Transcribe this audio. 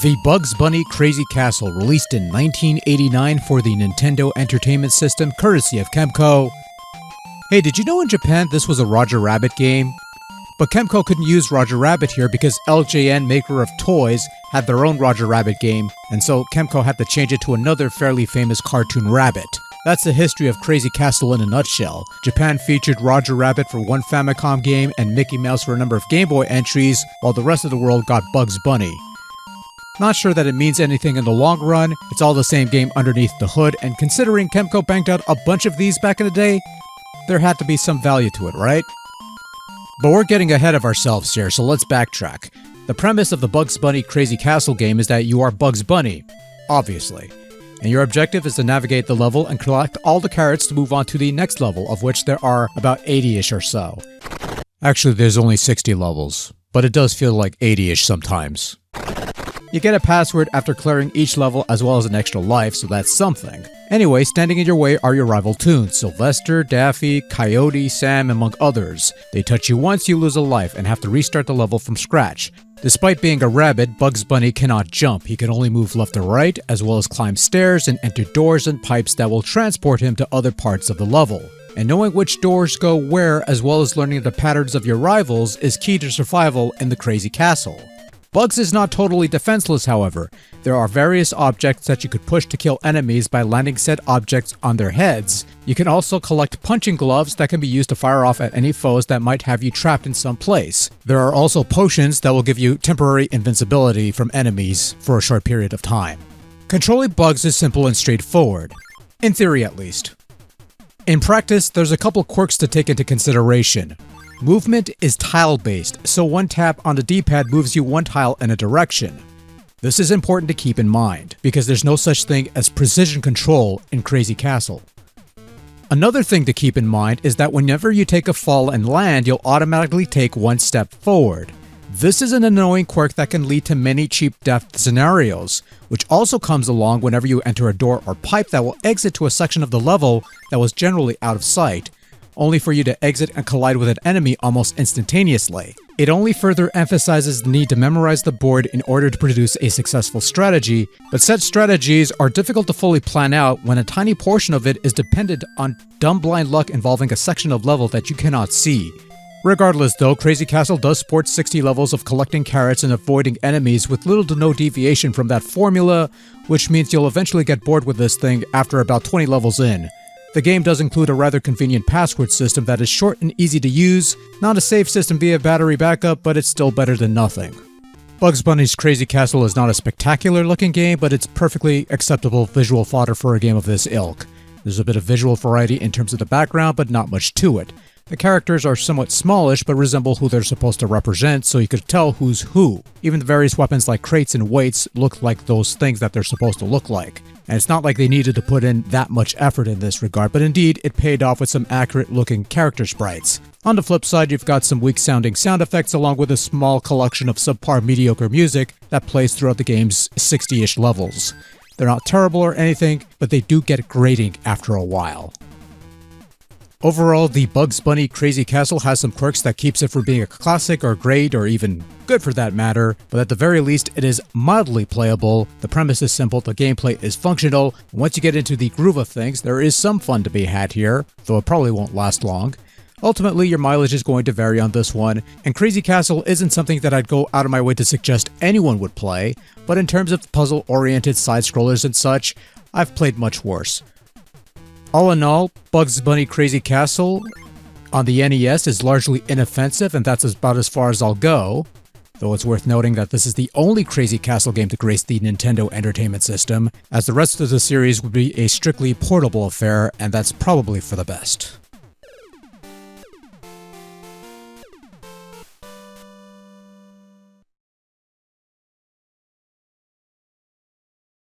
The Bugs Bunny Crazy Castle, released in 1989 for the Nintendo Entertainment System, courtesy of Kemco. Hey, did you know in Japan this was a Roger Rabbit game? But Kemco couldn't use Roger Rabbit here because LJN, maker of toys, had their own Roger Rabbit game, and so Kemco had to change it to another fairly famous cartoon rabbit. That's the history of Crazy Castle in a nutshell. Japan featured Roger Rabbit for one Famicom game and Mickey Mouse for a number of Game Boy entries, while the rest of the world got Bugs Bunny. Not sure that it means anything in the long run, it's all the same game underneath the hood, and considering Kemco banged out a bunch of these back in the day, there had to be some value to it, right? But we're getting ahead of ourselves here, so let's backtrack. The premise of the Bugs Bunny Crazy Castle game is that you are Bugs Bunny, obviously. And your objective is to navigate the level and collect all the carrots to move on to the next level, of which there are about 80-ish or so. Actually, there's only 60 levels, but it does feel like 80-ish sometimes. You get a password after clearing each level as well as an extra life, so that's something. Anyway, standing in your way are your rival toons, Sylvester, Daffy, Coyote, Sam, among others. They touch you once, you lose a life, and have to restart the level from scratch. Despite being a rabbit, Bugs Bunny cannot jump. He can only move left or right, as well as climb stairs and enter doors and pipes that will transport him to other parts of the level. And knowing which doors go where, as well as learning the patterns of your rivals, is key to survival in the Crazy Castle. Bugs is not totally defenseless, however. There are various objects that you could push to kill enemies by landing said objects on their heads. You can also collect punching gloves that can be used to fire off at any foes that might have you trapped in some place. There are also potions that will give you temporary invincibility from enemies for a short period of time. Controlling Bugs is simple and straightforward. In theory, at least. In practice, there's a couple quirks to take into consideration. Movement is tile-based, so one tap on the D-pad moves you one tile in a direction. This is important to keep in mind, because there's no such thing as precision control in Crazy Castle. Another thing to keep in mind is that whenever you take a fall and land, you'll automatically take one step forward. This is an annoying quirk that can lead to many cheap death scenarios, which also comes along whenever you enter a door or pipe that will exit to a section of the level that was generally out of sight, only for you to exit and collide with an enemy almost instantaneously. It only further emphasizes the need to memorize the board in order to produce a successful strategy, but such strategies are difficult to fully plan out when a tiny portion of it is dependent on dumb blind luck involving a section of level that you cannot see. Regardless though, Crazy Castle does sport 60 levels of collecting carrots and avoiding enemies with little to no deviation from that formula, which means you'll eventually get bored with this thing after about 20 levels in. The game does include a rather convenient password system that is short and easy to use, not a save system via battery backup, but it's still better than nothing. Bugs Bunny's Crazy Castle is not a spectacular looking game, but it's perfectly acceptable visual fodder for a game of this ilk. There's a bit of visual variety in terms of the background, but not much to it. The characters are somewhat smallish, but resemble who they're supposed to represent, so you could tell who's who. Even the various weapons like crates and weights look like those things that they're supposed to look like. And it's not like they needed to put in that much effort in this regard, but indeed, it paid off with some accurate-looking character sprites. On the flip side, you've got some weak-sounding sound effects along with a small collection of subpar mediocre music that plays throughout the game's 60-ish levels. They're not terrible or anything, but they do get grating after a while. Overall, the Bugs Bunny Crazy Castle has some quirks that keeps it from being a classic or great or even good for that matter, but at the very least it is mildly playable, the premise is simple, the gameplay is functional, and once you get into the groove of things, there is some fun to be had here, though it probably won't last long. Ultimately, your mileage is going to vary on this one, and Crazy Castle isn't something that I'd go out of my way to suggest anyone would play, but in terms of puzzle-oriented side-scrollers and such, I've played much worse. All in all, Bugs Bunny Crazy Castle on the NES is largely inoffensive, and that's about as far as I'll go. Though it's worth noting that this is the only Crazy Castle game to grace the Nintendo Entertainment System, as the rest of the series would be a strictly portable affair, and that's probably for the best.